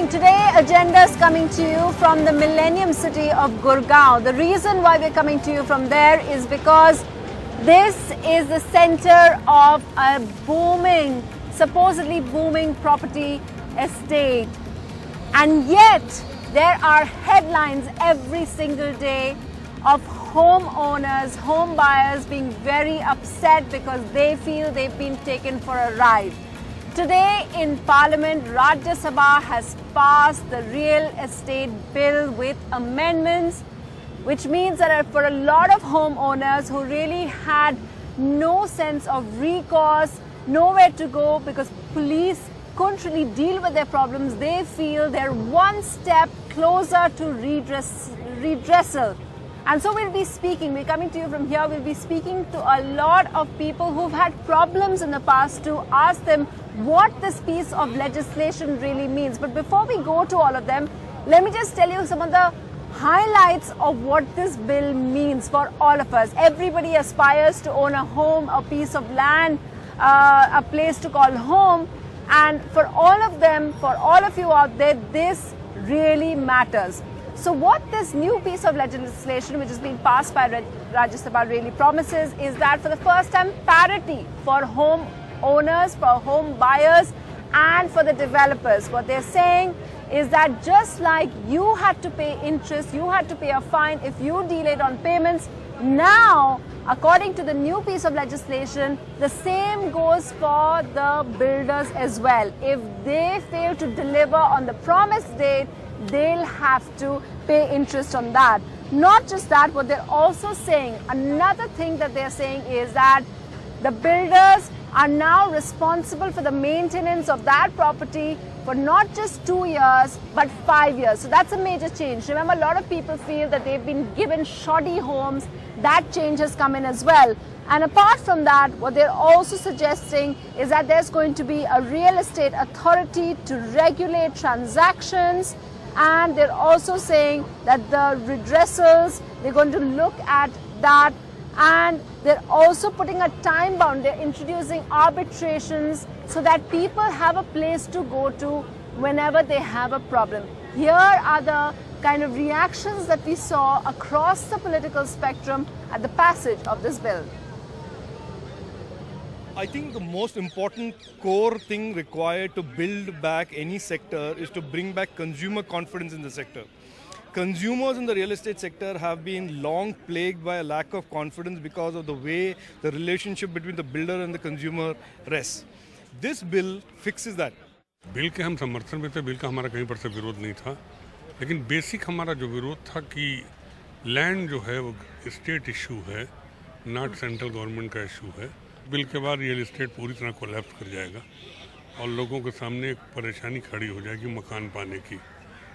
evening. Today, agenda is coming to you from the Millennium City of Gurgaon. The reason why we're coming to you from there is because this is the center of a booming, supposedly booming property estate. And yet, there are headlines every single day of homeowners, home buyers being very upset because they feel they've been taken for a ride. Today in Parliament, Rajya Sabha has passed the real estate bill with amendments, which means that for a lot of homeowners who really had no sense of recourse, nowhere to go because police couldn't really deal with their problems, they feel they're one step closer to redressal. And so we're coming to you from here, we'll be speaking to a lot of people who've had problems in the past to ask them what this piece of legislation really means. But before we go to all of them, let me just tell you some of the highlights of what this bill means for all of us. Everybody aspires to own a home, a piece of land, a place to call home. And for all of them, for all of you out there, this really matters. So what this new piece of legislation which is being passed by Rajya Sabha really promises is that for the first time parity for home owners, for home buyers and for the developers. What they're saying is that just like you had to pay interest, you had to pay a fine if you delayed on payments, now according to the new piece of legislation, the same goes for the builders as well. If they fail to deliver on the promised date, they'll have to pay interest on that. Not just that, what they're also saying, another thing that they're saying is that the builders are now responsible for the maintenance of that property for not just 2 years, but 5 years. So that's a major change. Remember, a lot of people feel that they've been given shoddy homes. That change has come in as well. And apart from that, what they're also suggesting is that there's going to be a real estate authority to regulate transactions. And they're also saying that the redressals, they're going to look at that. And they're also putting a time bound. They're introducing arbitrations so that people have a place to go to whenever they have a problem. Here are the kind of reactions that we saw across the political spectrum at the passage of this bill. I think the most important core thing required to build back any sector is to bring back consumer confidence in the sector. Consumers in the real estate sector have been long plagued by a lack of confidence because of the way the relationship between the builder and the consumer rests. This bill fixes that. Bill के हम समर्थन में थे, bill का हमारा कहीं पर से विरोध नहीं था, लेकिन बेसिक हमारा जो विरोध था कि लैंड जो है वो स्टेट इशू है, नॉट सेंट्रल गवर्नमेंट का इशू है। बिल के बाद रियल एस्टेट पूरी तरह कोलैप्स कर जाएगा और लोगों के सामने एक परेशानी खड़ी हो जाएगी मकान पाने की।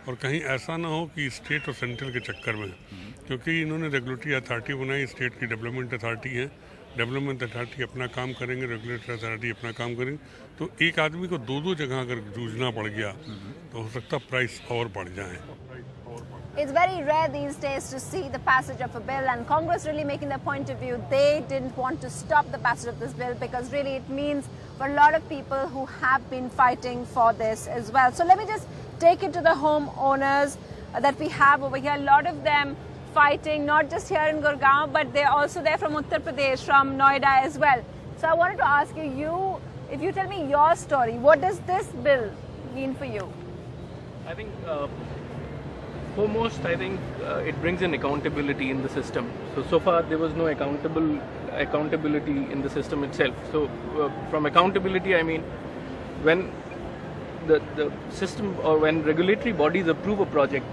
और कहीं ऐसा ना हो कि स्टेट और सेंट्रल के चक्कर में, क्योंकि इन्होंने रेगुलेटरी अथॉरिटी बनाई, स्टेट की डेवलपमेंट अथॉरिटी है, डेवलपमेंट अथॉरिटी अपना काम करेंगे, रेगुलेटरी अथॉरिटी अपना काम करेंगे, तो एक आदमी को दो जगह अगर जूझना पड़ गया तो हो सकता प्राइस और बढ़ जाए। It's very rare these days to see the passage of a bill, and Congress really making their point of view. They didn't want to stop the passage of this bill because really it means for a lot of people who have been fighting for this as well. So let me just take it to the homeowners that we have over here. A lot of them fighting, not just here in Gurgaon, but they're also there from Uttar Pradesh, from Noida as well. So I wanted to ask you, if you tell me your story, what does this bill mean for you? I think foremost, I think it brings in accountability in the system. So far there was no accountability in the system itself. So from accountability, I mean when the system or when regulatory bodies approve a project,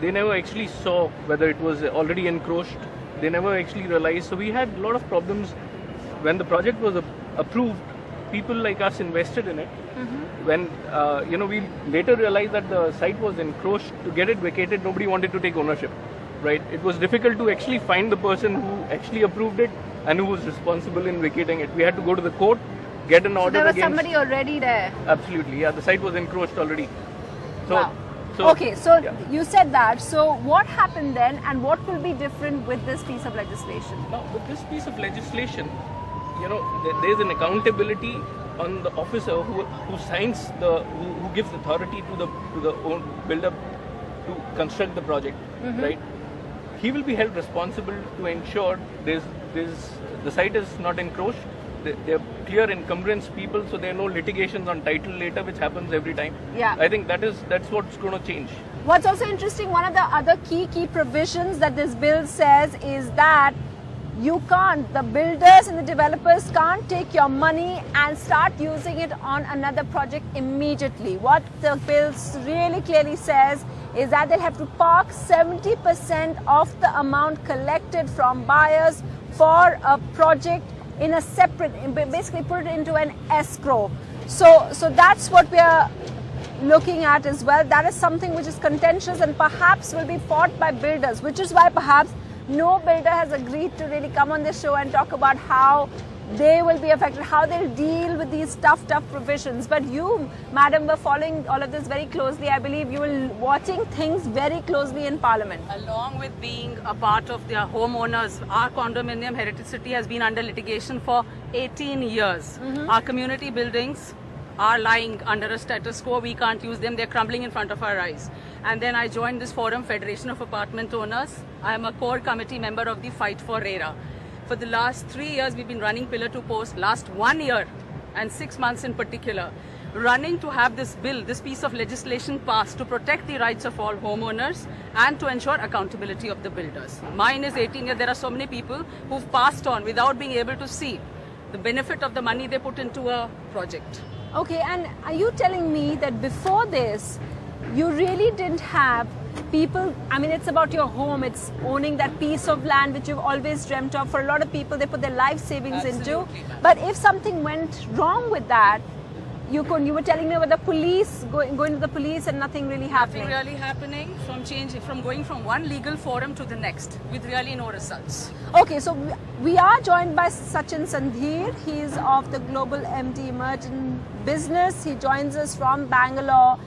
they never actually saw whether it was already encroached. They never actually realized. So we had a lot of problems when the project was approved. People like us invested in it. When we later realized that the site was encroached, to get it vacated, nobody wanted to take ownership, right? It was difficult to actually find the person who actually approved it and who was responsible in vacating it. We had to go to the court, get an order against. There was somebody already there. Absolutely, yeah. The site was encroached already. So, wow. You said that. So what happened then, and what will be different with this piece of legislation? Now, with this piece of legislation, there's an accountability on the officer who signs who gives authority to the own builder to construct the project, right? He will be held responsible to ensure the site is not encroached. They're clear encumbrance people, so there are no litigations on title later, which happens every time. Yeah. I think that's what's going to change. What's also interesting, one of the other key provisions that this bill says is that the builders and the developers can't take your money and start using it on another project immediately. What the bill really clearly says is that they'll have to park 70% of the amount collected from buyers for a project in a separate, basically put it into an escrow. So that's what we are looking at as well. That is something which is contentious and perhaps will be fought by builders, which is why perhaps no builder has agreed to really come on this show and talk about how they will be affected, how they'll deal with these tough provisions. But you, madam, were following all of this very closely. I believe you were watching things very closely in Parliament. Along with being a part of their homeowners, our condominium Heritage City has been under litigation for 18 years. Our community buildings are lying under a status quo. We can't use them. They're crumbling in front of our eyes. And then I joined this forum, Federation of Apartment Owners. I am a core committee member of the Fight for RERA. For the last 3 years, we've been running pillar to post. Last 1 year and 6 months in particular, running to have this bill, this piece of legislation passed to protect the rights of all homeowners and to ensure accountability of the builders. Mine is 18 years. There are so many people who've passed on without being able to see the benefit of the money they put into a project. Okay, and are you telling me that before this, you really didn't have people, I mean, it's about your home, it's owning that piece of land which you've always dreamt of. For a lot of people, they put their life savings into. But if something went wrong with that, you were telling me about the police, going to the police and nothing really happening. Nothing really happening, from going from one legal forum to the next with really no results. Okay, so we are joined by Sachin Sandhir. He is of the Global MD Emerging Business. He joins us from Bangalore.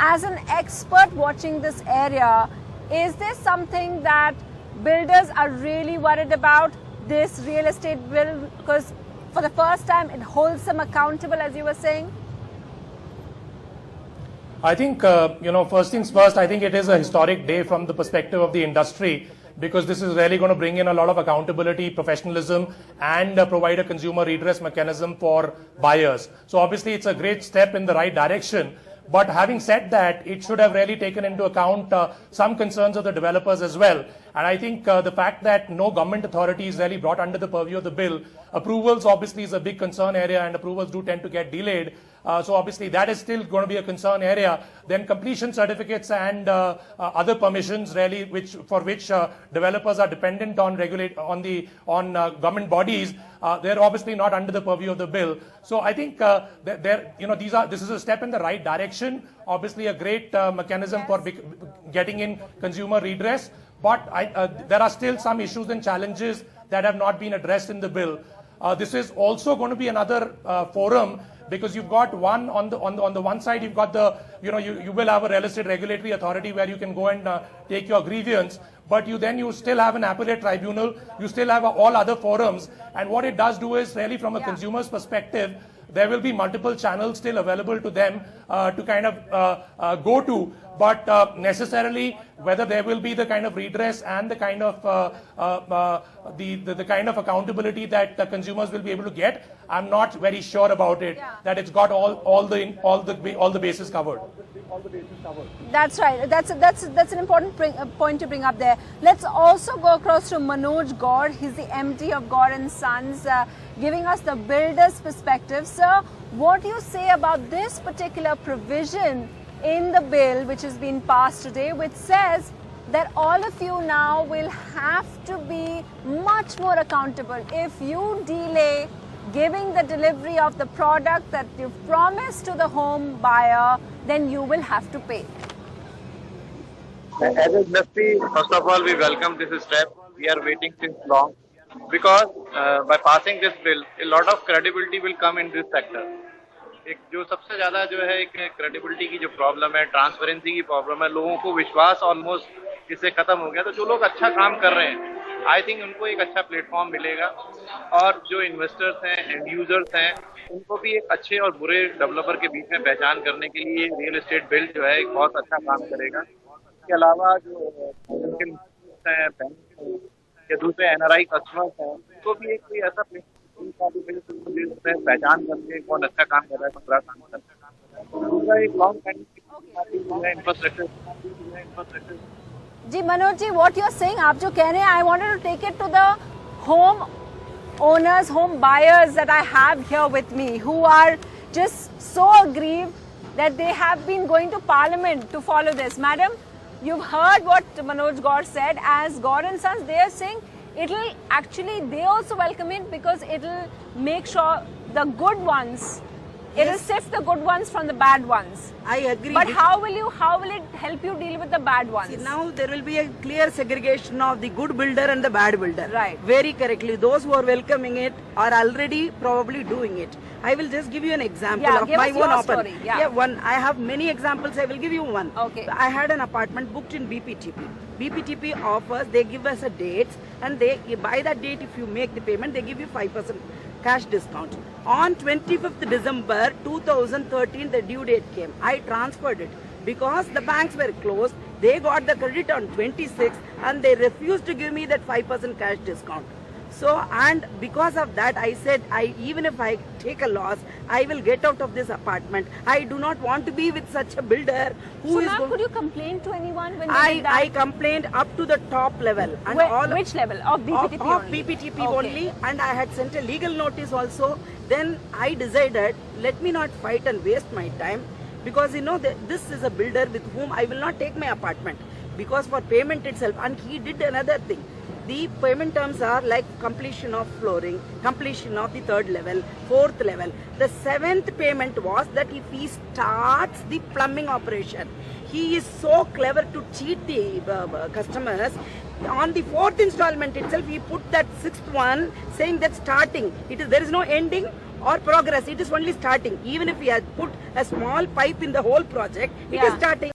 As an expert watching this area, is there something that builders are really worried about, this real estate bill? Because for the first time, it holds them accountable, as you were saying. I think, first things first, I think it is a historic day from the perspective of the industry, because this is really going to bring in a lot of accountability, professionalism, and provide a consumer redress mechanism for buyers. So obviously it's a great step in the right direction. But having said that, it should have really taken into account some concerns of the developers as well. And I think the fact that no government authority is really brought under the purview of the bill, approvals obviously is a big concern area, and approvals do tend to get delayed. So obviously that is still going to be a concern area. Then completion certificates and other permissions really, for which developers are dependent on government bodies, they're obviously not under the purview of the bill. So I think this is a step in the right direction. Obviously a great mechanism for getting in consumer redress. But there are still some issues and challenges that have not been addressed in the bill. This is also going to be another forum, because you've got one on the one side, you've got you will have a real estate regulatory authority where you can go and take your grievance, but you still have an appellate tribunal, you still have all other forums, and what it does do is really from a consumer's perspective, there will be multiple channels still available to them to kind of go to. But necessarily, whether there will be the kind of redress and the kind of the kind of accountability that the consumers will be able to get, I'm not very sure about it. Yeah. That it's got all the bases covered. That's right. That's an important point to bring up there. Let's also go across to Manoj Gaur. He's the MD of Gaur and Sons, giving us the builder's perspective. Sir, what do you say about this particular provision in the bill which has been passed today, which says that all of you now will have to be much more accountable? If you delay giving the delivery of the product that you've promised to the home buyer, then you will have to pay. As an industry, first of all, we welcome this step. We are waiting since long, because by passing this bill, a lot of credibility will come in this sector. एक जो सबसे ज्यादा जो है एक credibility की जो problem है, ट्रांसपेरेंसी की प्रॉब्लम है, लोगों को विश्वास ऑलमोस्ट इससे खत्म हो गया. तो जो लोग अच्छा काम कर रहे हैं आई थिंक उनको एक अच्छा प्लेटफॉर्म मिलेगा और जो इन्वेस्टर्स हैं, एंड यूजर्स हैं, उनको भी एक अच्छे और बुरे डेवलपर के बीच में पहचान करने के लिए रियल एस्टेट बिल्ड जो है एक बहुत अच्छा काम करेगा। इसके अलावा जो हैं, बैंक या दूसरे एनआरआई कस्टमर्स हैं, उनको भी एक कोई ऐसा प्लेटफॉर्म पहचान करके कौन अच्छा काम कर रहा है, कौन बुरा काम कर रहा है। दूसरा एक लॉन्ग टाइम इंफ्रास्ट्रक्चर। जी Manoj ji, what you're saying, आप जो कह रहे हैं, I wanted to take it to the home owners, home buyers that I have here with me, who are just so aggrieved that they have been going to Parliament to follow this. Madam, you've heard what Manoj Gaur said. As Gaur and Sons, they are saying it'll actually, they also welcome it because it'll make sure the good ones, it'll sift the good ones from the bad ones. I agree. But how will it help you deal with the bad ones? See, now there will be a clear segregation of the good builder and the bad builder. Right. Very correctly. Those who are welcoming it are already probably doing it. I will just give you an example of give my us own your apartment. story. Yeah. One. I have many examples. I will give you one. Okay. I had an apartment booked in BPTP. BPTP offers, they give us a date, and they, by that date, if you make the payment, they give you 5% cash discount. On 25th December 2013, the due date came. I transferred it because the banks were closed. They got the credit on 26th and they refused to give me that 5% cash discount. So, and because of that, I said, even if I take a loss, I will get out of this apartment. I do not want to be with such a builder who So is ma'am, going. could you complain to anyone when they did that? I complained up to the top level. And Which level? Of BPTP of only? BPTP Okay. only, and I had sent a legal notice also. Then I decided, let me not fight and waste my time, because you know this is a builder with whom I will not take my apartment, because for payment itself, and he did another thing. The payment terms are like completion of flooring, completion of the 3rd level, 4th level. The 7th payment was that if he starts the plumbing operation, he is so clever to cheat the customers. On the 4th installment itself, he put that 6th one saying that starting. There is no ending or progress. It is only starting. Even if he has put a small pipe in the whole project, it is starting.